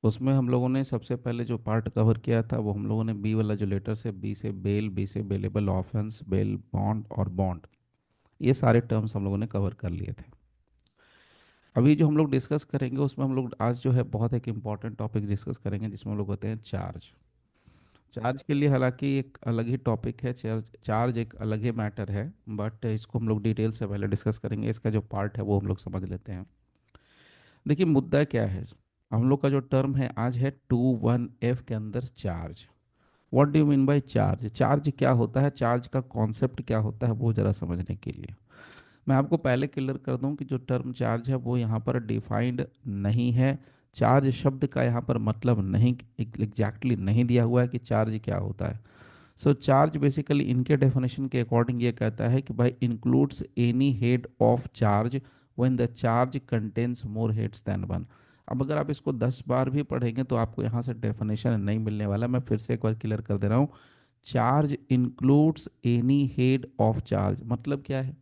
उसमें हम लोगों ने सबसे पहले जो पार्ट कवर किया था वो हम लोगों ने बी वाला जो लेटर से बी से बेल, बी से बेलेबल ऑफेंस, बेल बॉन्ड और बॉन्ड, ये सारे टर्म्स हम लोगों ने कवर कर लिए थे। अभी जो हम लोग डिस्कस करेंगे उसमें हम लोग आज जो है बहुत एक इम्पॉर्टेंट टॉपिक डिस्कस करेंगे जिसमें हम लोग होते हैं चार्ज। चार्ज के लिए हालांकि एक अलग ही टॉपिक है, चार्ज चार्ज एक अलग ही मैटर है, बट इसको हम लोग डिटेल से पहले डिस्कस करेंगे। इसका जो पार्ट है वो हम लोग समझ लेते हैं। देखिए मुद्दा क्या है, हम लोग का जो टर्म है आज है 21F के अंदर charge. What do you mean by charge? Charge क्या होता है, चार्ज का कॉन्सेप्ट क्या होता है, वो जरा समझने के लिए मैं आपको पहले क्लियर कर दूं कि जो टर्म चार्ज है वो यहाँ पर डिफाइंड नहीं है। चार्ज शब्द का यहाँ पर मतलब नहीं, एग्जैक्टली नहीं दिया हुआ है कि चार्ज क्या होता है। सो चार्ज बेसिकली इनके डेफिनेशन के अकॉर्डिंग ये कहता है कि भाई includes any head of charge when the charge contains more heads than one. अब अगर आप इसको 10 बार भी पढ़ेंगे तो आपको यहाँ से डेफिनेशन नहीं मिलने वाला। मैं फिर से एक बार क्लियर कर दे रहा हूँ। Charge includes any head of charge मतलब क्या है?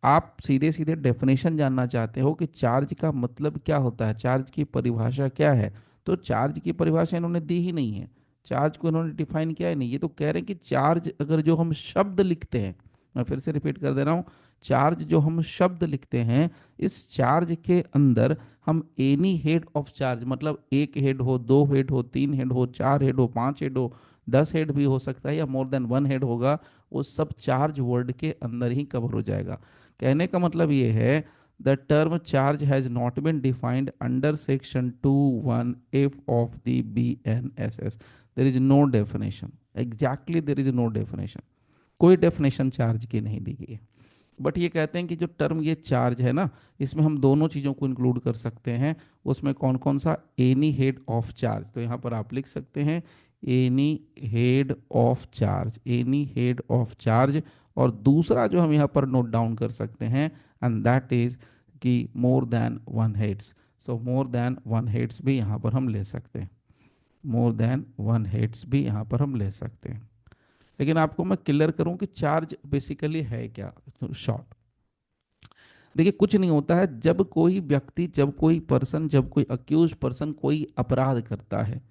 आप सीधे सीधे डेफिनेशन जानना चाहते हो कि चार्ज का मतलब क्या होता है, चार्ज की परिभाषा क्या है, तो चार्ज की परिभाषा इन्होंने दी ही नहीं है। चार्ज को इन्होंने डिफाइन किया ही नहीं। ये तो कह रहे हैं कि चार्ज अगर जो हम शब्द लिखते हैं, मैं फिर से रिपीट कर दे रहा हूँ, चार्ज जो हम शब्द लिखते हैं, इस चार्ज के अंदर हम एनी हेड ऑफ चार्ज मतलब एक हेड हो, दो हेड हो, तीन हेड हो, चार हेड हो, पांच हेड हो, 10 हेड भी हो सकता है या मोर देन वन हेड होगा, वो सब चार्ज वर्ड के अंदर ही कवर हो जाएगा। कहने का मतलब ये है, the term charge has not been defined under section 21F of the BNSS। There is no definition, exactly there is no definition, कोई डेफिनेशन चार्ज की नहीं दी गई है। बट ये कहते हैं कि जो टर्म ये चार्ज है ना, इसमें हम दोनों चीज़ों को इंक्लूड कर सकते हैं। उसमें कौन कौन सा? एनी हेड ऑफ चार्ज, तो यहाँ पर आप लिख सकते हैं any head of charge, any head of charge. और दूसरा जो हम यहाँ पर नोट डाउन कर सकते हैं, एंड दैट इज कि मोर देन वन हेड्स। सो मोर देन वन हेड्स भी यहाँ पर हम ले सकते हैं, मोर देन वन हेड्स भी यहाँ पर हम ले सकते हैं। लेकिन आपको मैं क्लियर करूं कि चार्ज बेसिकली है क्या, शॉर्ट। देखिए कुछ नहीं होता है, जब कोई व्यक्ति, जब कोई पर्सन, जब कोई अक्यूज पर्सन कोई अपराध करता है,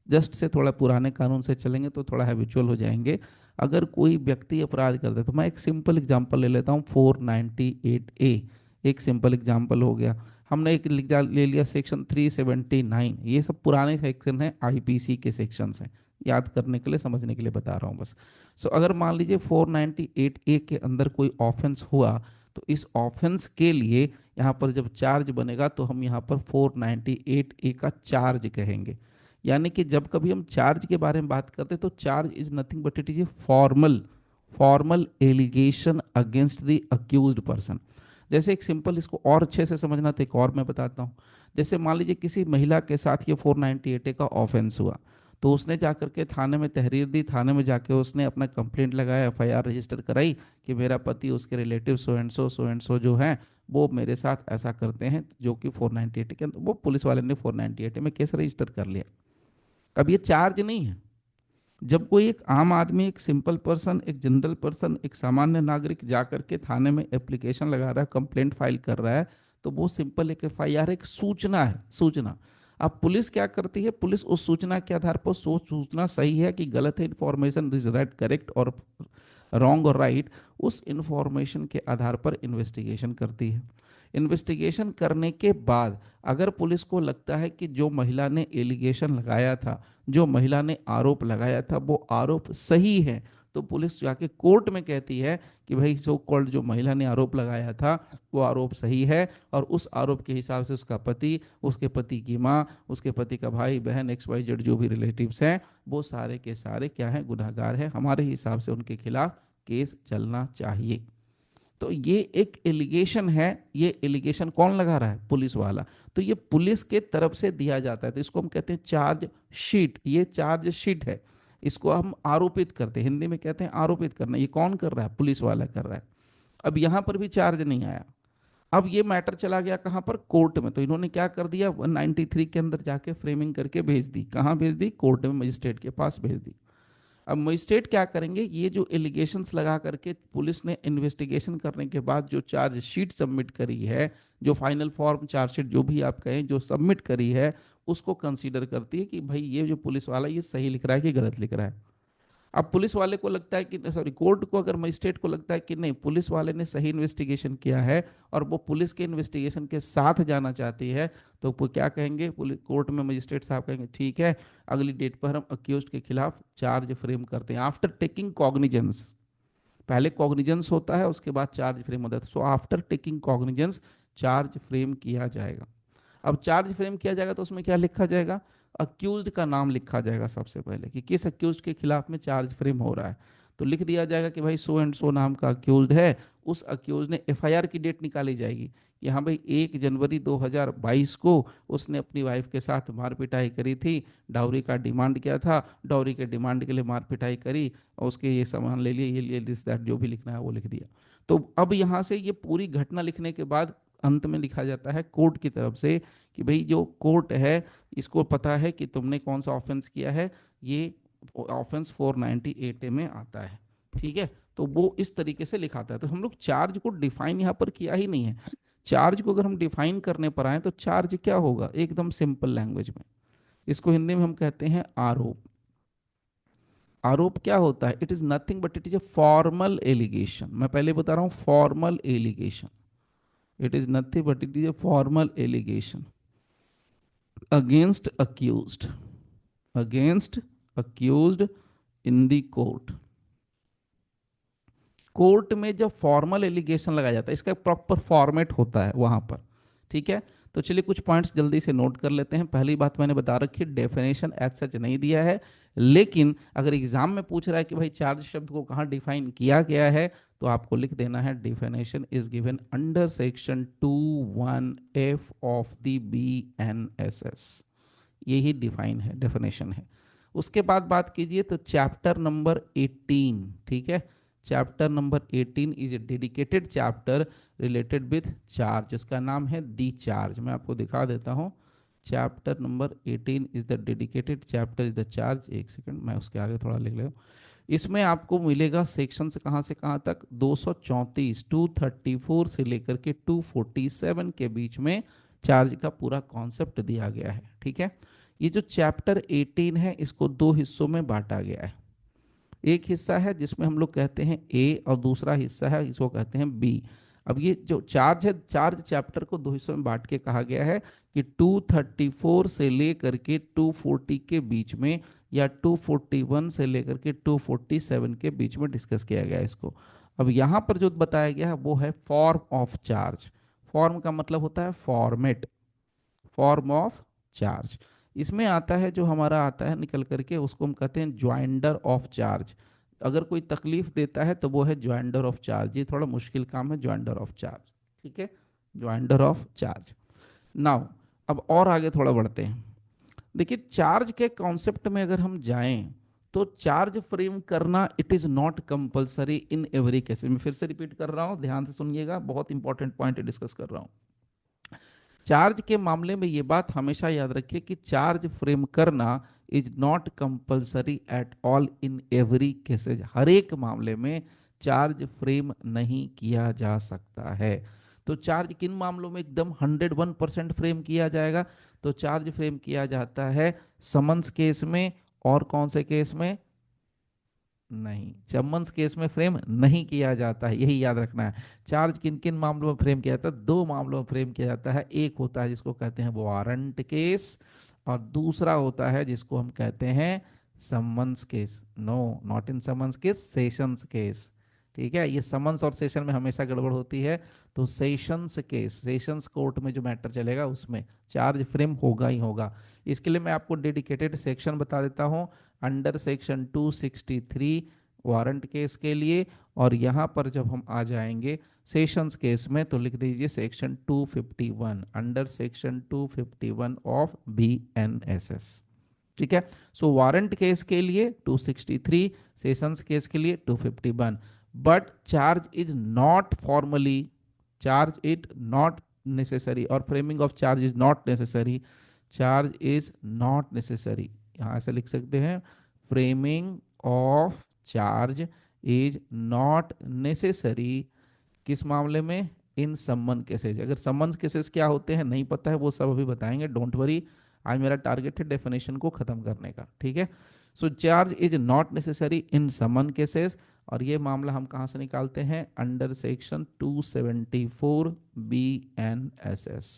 जस्ट से थोड़ा पुराने कानून से चलेंगे तो थोड़ा हैबिचुअल हो जाएंगे। अगर कोई व्यक्ति अपराध करता है तो मैं एक सिंपल एग्जांपल ले लेता हूँ, 498A एक सिंपल एग्जांपल हो गया। हमने एक ले लिया सेक्शन 379, ये सब पुराने सेक्शन है, आईपीसी के सेक्शन हैं, याद करने के लिए, समझने के लिए बता रहा हूँ बस। सो अगर मान लीजिए 498A के अंदर कोई ऑफेंस हुआ, तो इस ऑफेंस के लिए यहाँ पर जब चार्ज बनेगा तो हम यहाँ पर 498A का चार्ज कहेंगे। यानी कि जब कभी हम चार्ज के बारे में बात करते हैं तो charge is nothing but it is a formal formal allegation against the accused person. जैसे एक सिंपल, इसको और अच्छे से समझना तो एक और मैं बताता हूँ। जैसे मान लीजिए किसी महिला के साथ ये 498A का ऑफेंस हुआ, तो उसने जाकर के थाने में तहरीर दी, थाने में जाके उसने अपना कंप्लेंट लगाया, एफआईआर रजिस्टर कराई कि मेरा पति, उसके रिलेटिव सो एंड सो जो है वो मेरे साथ ऐसा करते हैं, जो कि 498 के अंदर, वो पुलिस वाले ने 498 में केस रजिस्टर कर लिया। अब ये चार्ज नहीं है। जब कोई एक आम आदमी, एक सिंपल पर्सन, एक जनरल पर्सन, एक सामान्य नागरिक जाकर के थाने में एप्लीकेशन लगा रहा है, कंप्लेंट फाइल कर रहा है, तो वो सिंपल एक एफआईआर, एक सूचना है, सूचना। अब पुलिस क्या करती है? पुलिस उस सूचना के आधार पर, सोच सूचना सही है कि गलत है, इंफॉर्मेशन इज राइट, करेक्ट और रॉन्ग और राइट, उस इंफॉर्मेशन के आधार पर इन्वेस्टिगेशन करती है। इन्वेस्टिगेशन करने के बाद अगर पुलिस को लगता है कि जो महिला ने एलिगेशन लगाया था, जो महिला ने आरोप लगाया था, वो आरोप सही है, तो पुलिस जाके कोर्ट में कहती है कि भाई सो कॉल्ड जो महिला ने आरोप लगाया था वो आरोप सही है, और उस आरोप के हिसाब से उसका पति, उसके पति की माँ, उसके पति का भाई बहन, XYZ जो भी रिलेटिव्स हैं, वो सारे के सारे क्या हैं? गुनहगार हैं। हमारे हिसाब से उनके खिलाफ केस चलना चाहिए। तो ये एक एलिगेशन है। ये एलिगेशन कौन लगा रहा है? पुलिस वाला। तो ये पुलिस के तरफ से दिया जाता है, तो इसको हम कहते हैं चार्ज शीट। ये चार्ज शीट है, इसको हम आरोपित करते हैं, हिंदी में कहते हैं आरोपित करना। ये कौन कर रहा है? पुलिस वाला कर रहा है। अब यहां पर भी चार्ज नहीं आया। अब ये मैटर चला गया कहां पर? कोर्ट में। तो इन्होंने क्या कर दिया? 193 के अंदर जाके फ्रेमिंग करके भेज दी। कहां भेज दी? कोर्ट में, मजिस्ट्रेट के पास भेज दी। अब मजिस्ट्रेट क्या करेंगे, ये जो एलिगेशंस लगा करके पुलिस ने इन्वेस्टिगेशन करने के बाद जो चार्ज शीट सबमिट करी है, जो फाइनल फॉर्म चार्जशीट जो भी आप कहें जो सबमिट करी है, उसको कंसीडर करती है कि भाई ये जो पुलिस वाला ये सही लिख रहा है कि गलत लिख रहा है। अब पुलिस वाले को लगता है कि, सॉरी कोर्ट को, अगर मजिस्ट्रेट को लगता है कि नहीं पुलिस वाले ने सही इन्वेस्टिगेशन किया है और वो पुलिस के इन्वेस्टिगेशन के साथ जाना चाहती है, तो वो क्या कहेंगे, पुलिस कोर्ट में मजिस्ट्रेट साहब कहेंगे ठीक है, अगली डेट पर हम अक्यूज्ड के खिलाफ चार्ज फ्रेम करते हैं आफ्टर टेकिंग कॉग्निजेंस। पहले कॉग्निजेंस होता है, उसके बाद चार्ज फ्रेम होता है। So after taking cognizance charge frame किया जाएगा। अब चार्ज फ्रेम किया जाएगा तो उसमें क्या लिखा जाएगा, अक्यूज्ड का नाम लिखा जाएगा सबसे पहले कि किस अक्यूज्ड के खिलाफ में चार्ज फ्रेम हो रहा है। तो लिख दिया जाएगा कि भाई सो एंड सो नाम का अक्यूज्ड है। उस अक्यूज्ड ने एफआईआर की डेट निकाली जाएगी कि हाँ भाई 1 जनवरी 2022 को उसने अपनी वाइफ के साथ मार पिटाई करी थी, डाउरी का डिमांड किया था, डाउरी के डिमांड के लिए मार पिटाई करी और उसके ये सामान ले लिए, ये दिस दैट जो भी लिखना है वो लिख दिया। तो अब यहाँ से ये पूरी घटना लिखने के बाद अंत में लिखा जाता है कोर्ट की तरफ से कि भाई जो कोर्ट है इसको पता है कि तुमने कौन सा ऑफेंस किया है, ये ऑफेंस 498A में आता है। ठीक है, तो वो इस तरीके से लिखाता है। तो हम लोग चार्ज को डिफाइन यहाँ पर किया ही नहीं है। चार्ज को अगर हम डिफाइन करने पर आए तो चार्ज क्या होगा, एकदम सिंपल लैंग्वेज में इसको हिंदी में हम कहते हैं आरोप। आरोप क्या होता है, it is nothing but it is a formal allegation. मैं पहले बता रहा हूं formal allegation, it is nothing but it is a formal allegation against accused, against accused in the court। Court में जब फॉर्मल एलिगेशन लगाया जाता है इसका प्रॉपर फॉर्मेट होता है वहां पर। ठीक है, तो चलिए कुछ पॉइंट्स जल्दी से नोट कर लेते हैं। पहली बात मैंने बता रखी है, डेफिनेशन एज सच नहीं दिया है, लेकिन अगर एग्जाम में पूछ रहा है कि भाई चार्ज शब्द को कहाँ डिफाइन किया गया है, तो आपको लिख देना है definition is given under section 21F of the BNSS। यही डिफाइन है, डेफिनेशन है। उसके बाद बात कीजिए तो चैप्टर नंबर 18, ठीक है, chapter number 18 is a dedicated chapter related with charge, जिसका नाम है दी चार्ज। मैं आपको दिखा देता हूँ, chapter number 18 is the dedicated chapter is the charge. एक सेकंड मैं उसके आगे थोड़ा लिख ले। इसमें आपको मिलेगा सेक्शन से कहाँ तक, 234 234 से लेकर के 247 के बीच में चार्ज का पूरा कॉन्सेप्ट दिया गया है। ठीक है, ये जो चैप्टर 18 है इसको दो हिस्सों में बांटा गया है। एक हिस्सा है जिसमें हम लोग कहते हैं ए और दूसरा हिस्सा है इसको कहते हैं बी। अब ये जो चार्ज है, चार्ज चैप्टर को दो हिस्सों में बांट के कहा गया है कि 234 से लेकर के 240 के बीच में या 241 से लेकर के 247 के बीच में डिस्कस किया गया है इसको। अब यहाँ पर जो बताया गया है वो है फॉर्म ऑफ चार्ज। फॉर्म का मतलब होता है फॉर्मेट, फॉर्म ऑफ चार्ज। इसमें आता है जो हमारा आता है निकल करके, उसको हम कहते हैं ज्वाइंडर ऑफ चार्ज। अगर कोई तकलीफ देता है तो वो है ज्वाइंडर ऑफ चार्ज। ये थोड़ा मुश्किल काम है ज्वाइंडर ऑफ चार्ज। ठीक है, ज्वाइंडर ऑफ चार्ज। नाउ अब और आगे थोड़ा बढ़ते हैं। देखिए चार्ज के कॉन्सेप्ट में अगर हम जाएं तो चार्ज फ्रेम करना it is not compulsory in every case. मैं फिर से रिपीट कर रहा हूं, ध्यान से सुनिएगा, बहुत इंपॉर्टेंट पॉइंट डिस्कस कर रहा हूं। चार्ज के मामले में ये बात हमेशा याद रखिए कि चार्ज फ्रेम करना is not compulsory at all in every cases. हर एक मामले में चार्ज फ्रेम नहीं किया जा सकता है। तो चार्ज किन मामलों में एकदम 101% फ्रेम किया जाएगा, तो चार्ज फ्रेम किया जाता है समन्स केस में, और कौन से केस में नहीं, चम्मन्स केस में फ्रेम नहीं किया जाता है, यही याद रखना है। चार्ज किन किन मामलों में फ्रेम किया जाता है, दो मामलों में फ्रेम किया जाता है। एक होता है जिसको कहते हैं वारंट केस, और दूसरा होता है जिसको हम कहते हैं summons case. No, not in summons case, sessions case. ठीक है, ये समन्स और सेशन में हमेशा गड़बड़ होती है। तो सेशंस केस, सेशंस कोर्ट में जो मैटर चलेगा उसमें चार्ज फ्रेम होगा ही होगा। इसके लिए मैं आपको डेडिकेटेड सेक्शन बता देता हूँ, अंडर सेक्शन 263 वारंट केस के लिए। और यहाँ पर जब हम आ जाएंगे सेशंस केस में तो लिख दीजिए section 251, under section 251 of BNSS। ठीक है, सो वारंट केस के लिए 263, सेशंस केस के लिए 251। But charge is not formally, charge it not necessary, और framing of charge is not necessary, charge is not necessary. यहाँ ऐसे लिख सकते हैं, framing of charge is not necessary. किस मामले में? इन सम्मन केसेस। अगर सम्मन केसेस क्या होते हैं नहीं पता है, वो सब अभी बताएंगे, डोंट वरी। आज मेरा टारगेट है डेफिनेशन को खत्म करने का, ठीक है। So charge is not necessary in summons cases, और ये मामला हम कहाँ से निकालते हैं? Under section 274 B N S S,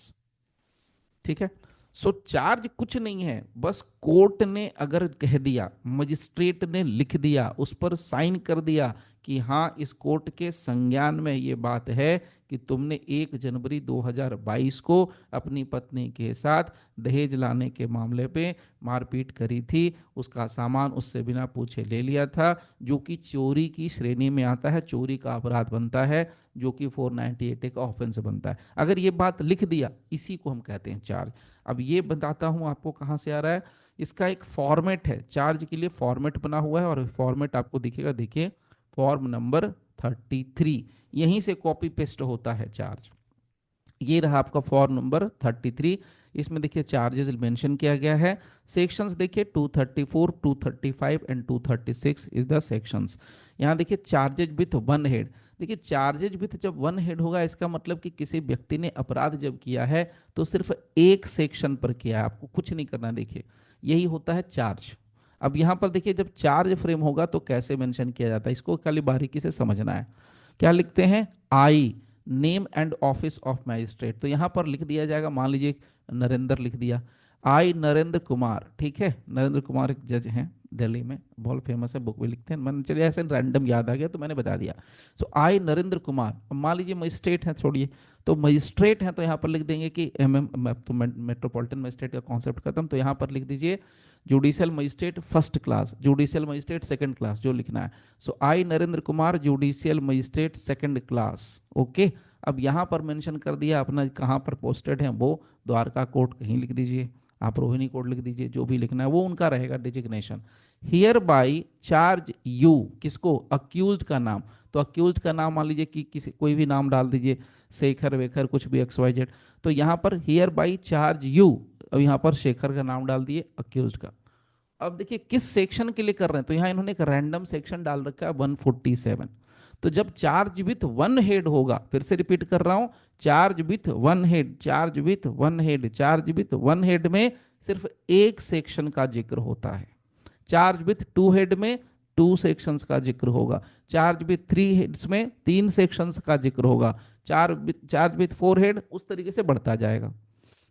ठीक है। सो चार्ज कुछ नहीं है, बस कोर्ट ने अगर कह दिया, मजिस्ट्रेट ने लिख दिया, उस पर साइन कर दिया कि हाँ इस कोर्ट के संज्ञान में ये बात है कि तुमने 1 जनवरी 2022 को अपनी पत्नी के साथ दहेज लाने के मामले पे मारपीट करी थी, उसका सामान उससे बिना पूछे ले लिया था, जो कि चोरी की श्रेणी में आता है, चोरी का अपराध बनता है, जो कि 498 का ऑफेंस बनता है। अगर ये बात लिख दिया, इसी को हम कहते हैं चार्ज। अब ये बताता हूं आपको कहां से आ रहा है। इसका एक फॉर्मेट है, चार्ज के लिए फॉर्मेट बना हुआ है, और फॉर्मेट आपको दिखेगा, देखिए फॉर्म नंबर 33, यहीं से कॉपी पेस्ट होता है चार्ज। ये रहा आपका फॉर्म नंबर 33। इसमें देखिए चार्जेस मेंशन किया गया है। सेक्शंस देखिए 234, 235 एंड 236 इज द सेक्शंस। यहाँ देखिए चार्जेज विथ वन हेड। देखिए चार्जेज विथ जब वन हेड होगा, इसका मतलब कि किसी व्यक्ति ने अपराध जब किया है तो सिर्फ एक सेक्शन पर किया है, आपको कुछ नहीं करना। देखिए यही होता है चार्ज। अब यहाँ पर देखिए जब चार्ज फ्रेम होगा तो कैसे मेंशन किया जाता है, इसको खाली बारीकी से समझना है। क्या लिखते हैं? I name and office of magistrate. तो यहां पर लिख दिया जाएगा, मान लीजिए नरेंद्र लिख दिया, आई नरेंद्र कुमार, ठीक है। नरेंद्र कुमार एक जज हैं दिल्ली में, बहुत फेमस है, बुक भी लिखते हैं, मैंने चलिए ऐसे रैंडम याद आ गया तो मैंने बता दिया। सो आई नरेंद्र कुमार, अब मान लीजिए मजिस्ट्रेट हैं, छोड़िए, तो मजिस्ट्रेट हैं तो यहाँ पर लिख देंगे कि एम एम, तो मेट्रोपॉलिटन मजिस्ट्रेट का कॉन्सेप्ट खत्म, तो यहाँ पर लिख दीजिए judicial magistrate first class, judicial magistrate second class, जो लिखना है। So I Narendra Kumar judicial magistrate second class, okay. अब यहाँ पर मेंशन कर दिया अपना कहाँ पर पोस्टेड है, वो द्वारका कोर्ट कहीं लिख दीजिए, आप रोहिणी कोर्ट लिख दीजिए, जो भी लिखना है वो उनका रहेगा designation. Here by charge you, किसको? अक्यूज्ड का नाम। तो अक्यूज्ड का नाम मान लीजिए कि किसी कोई भी नाम डाल दीजिए, शेखर वेखर कुछ भी XYZ। तो यहाँ पर हियर बाई चार्ज यू, अब यहाँ पर शेखर का नाम डाल दिए अक्यूज्ड का। अब देखिए किस सेक्शन के लिए कर रहे हैं, तो यहां इन्होंने एक रैंडम सेक्शन डाल रखा है 147। तो जब चार्ज विथ वन हेड होगा, फिर से रिपीट कर रहा हूं, charge with one head, charge with one head, charge with one head में सिर्फ एक सेक्शन का जिक्र होता है। चार्ज विथ टू हेड में टू सेक्शंस का जिक्र होगा। चार्ज विथ थ्री हेड्स में तीन सेक्शंस का जिक्र होगा। चार्ज विथ फोर हेड उस तरीके से बढ़ता जाएगा।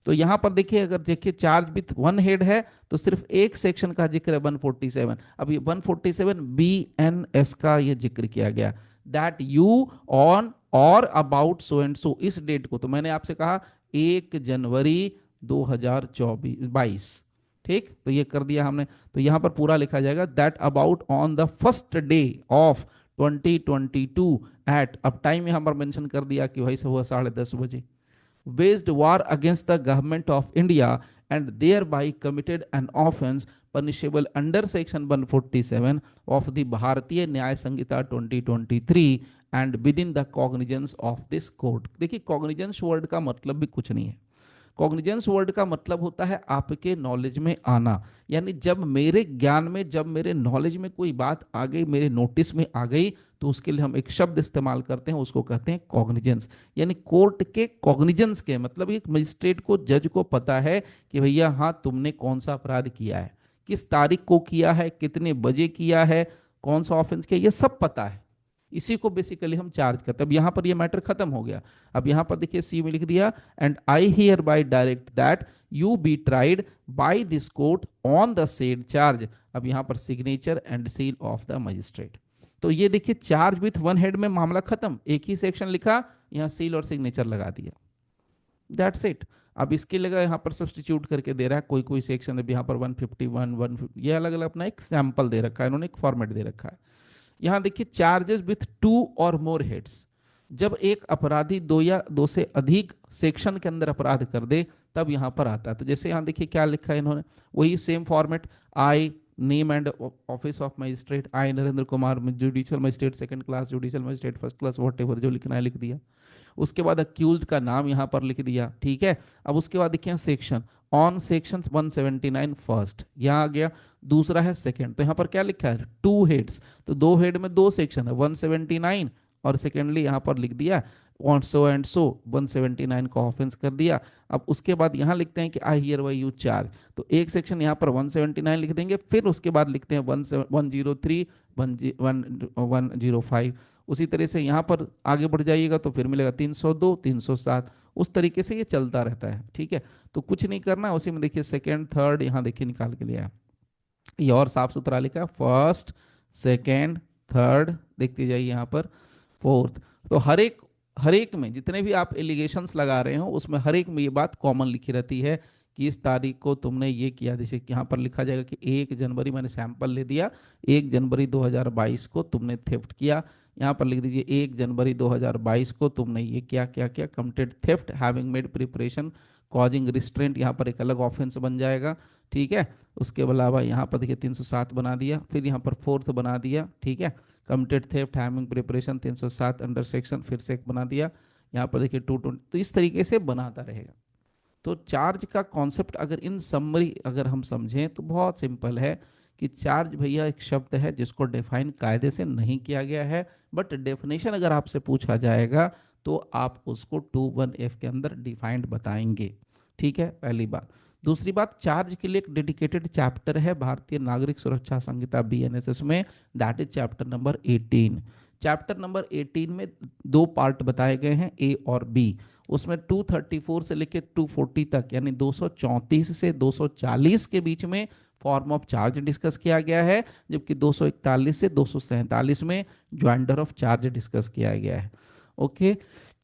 तो यहां पर देखिए, अगर देखिए चार्ज विथ वन हेड है तो सिर्फ एक सेक्शन का जिक्र है 147। अब ये 147 BNS का ये जिक्र किया गया, दैट यू ऑन और अबाउट सो एंड सो, इस डेट को, तो मैंने आपसे कहा 1 जनवरी 2022, ठीक, तो ये कर दिया हमने। तो यहां पर पूरा लिखा जाएगा that about on the first day of 2022 at, अब टाइम यहां पर मेंशन कर दिया कि भाई से हुआ 10:30 बजे, waged war against the government of India and thereby committed an offence punishable under section 147 of the Bharatiya न्याय संहिता 2023 and within the cognizance of this court। देखिए cognizance वर्ड का मतलब भी कुछ नहीं है। कॉग्निजेंस वर्ड का मतलब होता है आपके नॉलेज में आना, यानी जब मेरे ज्ञान में, जब मेरे नॉलेज में कोई बात आ गई, मेरे नोटिस में आ गई, तो उसके लिए हम एक शब्द इस्तेमाल करते हैं, उसको कहते हैं कॉग्निजेंस। यानी कोर्ट के कॉग्निजेंस के मतलब एक मजिस्ट्रेट को, जज को पता है कि भैया हाँ तुमने कौन सा अपराध किया है, किस तारीख को किया है, कितने बजे किया है, कौन सा ऑफेंस किया, ये सब पता है। इसी को बेसिकली हम चार्ज करते हैं। अब यहां पर ये मैटर खत्म हो गया। अब यहां पर देखिए सी में लिख दिया, and I hear bye direct that you B tried by this court on the said charge. अब यहां पर signature and seal of the magistrate. तो ये देखिए चार्ज विथ वन हेड में मामला खत्म, एक ही सेक्शन लिखा, यहां सील और सिग्नेचर लगा दिया, दैट्स इट। अब इसके लगा यहाँ पर सब्सटीट्यूट करके दे रहा है, कोई कोई सेक्शन अब यहाँ पर 151, 150, ये अलग अलग अपना एक सैंपल दे रखा है, इन्होंने एक फॉर्मेट दे रखा है। यहां देखिए चार्जेस विथ टू और मोर हेड्स, जब एक अपराधी दो या दो से अधिक सेक्शन के अंदर अपराध कर दे तब यहां पर आता है। तो जैसे यहां देखिए क्या लिखा है इन्होंने, वही same format, I name and office of magistrate, I Narendra Kumar judicial magistrate second class, judicial magistrate first class, what ever जो लिखना है लिख दिया। उसके बाद अक्यूज्ड का नाम यहाँ पर लिख दिया, ठीक है। अब उसके बाद देखिए सेक्शन, ऑन सेक्शन 179 फर्स्ट, यहाँ आ गया। दूसरा है सेकंड, तो यहाँ पर क्या लिखा है, टू हेड्स, तो दो हेड में दो सेक्शन है 179, और सेकेंडली यहाँ पर लिख दिया ऑन सो एंड सो 179 का ऑफेंस कर दिया। अब उसके बाद यहाँ लिखते हैं कि I hear bye you charge, तो एक सेक्शन यहाँ पर 179 लिख देंगे, फिर उसके बाद लिखते हैं 103 105। उसी तरह से यहाँ पर आगे बढ़ जाइएगा तो फिर मिलेगा 302 307, उस तरीके से ये चलता रहता है, ठीक है। तो कुछ नहीं करना है, उसी में देखिए सेकेंड थर्ड यहाँ देखिए निकाल के लिया है, ये और साफ सुथरा लिखा है, फर्स्ट सेकेंड थर्ड, देखते जाइए यहाँ पर फोर्थ। तो हर एक में जितने भी आप एलिगेशंस लगा रहे हो उसमें हर एक में ये बात कॉमन लिखी रहती है कि इस तारीख को तुमने ये किया। जैसे कि यहाँ पर लिखा जाएगा कि 1 जनवरी, मैंने सैंपल ले दिया, 1 जनवरी 2022 को तुमने थेफ्ट किया। यहाँ पर लिख दीजिए 1 जनवरी 2022 को तुमने ये क्या क्या क्या, committed theft having made preparation causing restraint, यहाँ पर एक अलग ऑफेंस बन जाएगा, ठीक है। उसके अलावा यहाँ पर देखिए 307 बना दिया, फिर यहाँ पर फोर्थ बना दिया, ठीक है। Committed theft having preparation 307 under section, फिर से एक बना दिया, यहाँ पर देखिए 220, तो इस तरीके से बनाता रहेगा। तो चार्ज का कॉन्सेप्ट अगर इन समरी अगर हम समझें तो बहुत सिंपल है कि चार्ज भैया एक शब्द है जिसको डिफाइन कायदे से नहीं किया गया है, बट डेफिनेशन अगर आपसे पूछा जाएगा तो आप उसको 21F के अंदर डिफाइंड बताएंगे, ठीक है, पहली बात। दूसरी बात, चार्ज के लिए एक डेडिकेटेड चैप्टर है भारतीय नागरिक सुरक्षा संहिता BNSS में, that is chapter number 18। Chapter number 18 में दो पार्ट बताए गए हैं, ए और बी। उसमें 234 से लेकर 240 तक, यानी 234 से 240 के बीच में फॉर्म ऑफ चार्ज डिस्कस किया गया है, जबकि 241 से 247 में ज्वाइंटर ऑफ चार्ज डिस्कस किया गया है। ओके,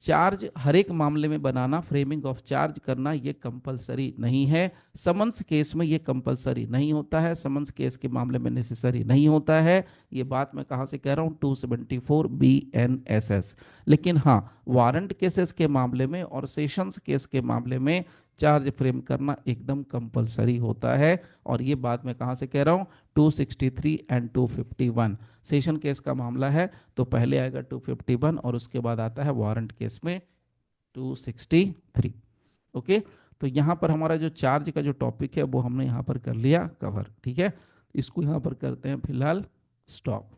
चार्ज हर एक मामले में बनाना, फ्रेमिंग ऑफ चार्ज करना ये कंपलसरी नहीं है। समन्स केस में ये कंपलसरी नहीं होता है, समन्स केस के मामले में नेसेसरी नहीं होता है। ये बात मैं कहाँ से कह रहा हूँ, 274 BNSS। लेकिन हाँ, वारंट केसेस के मामले में और सेशंस केस के मामले में चार्ज फ्रेम करना एकदम कंपलसरी होता है। और ये बात मैं कहाँ से कह रहा हूँ, 263 एंड 251। सेशन केस का मामला है तो पहले आएगा 251 और उसके बाद आता है वारंट केस में 263। ओके, तो यहाँ पर हमारा जो चार्ज का जो टॉपिक है वो हमने यहाँ पर कर लिया कवर, ठीक है। इसको यहाँ पर करते हैं फिलहाल स्टॉप।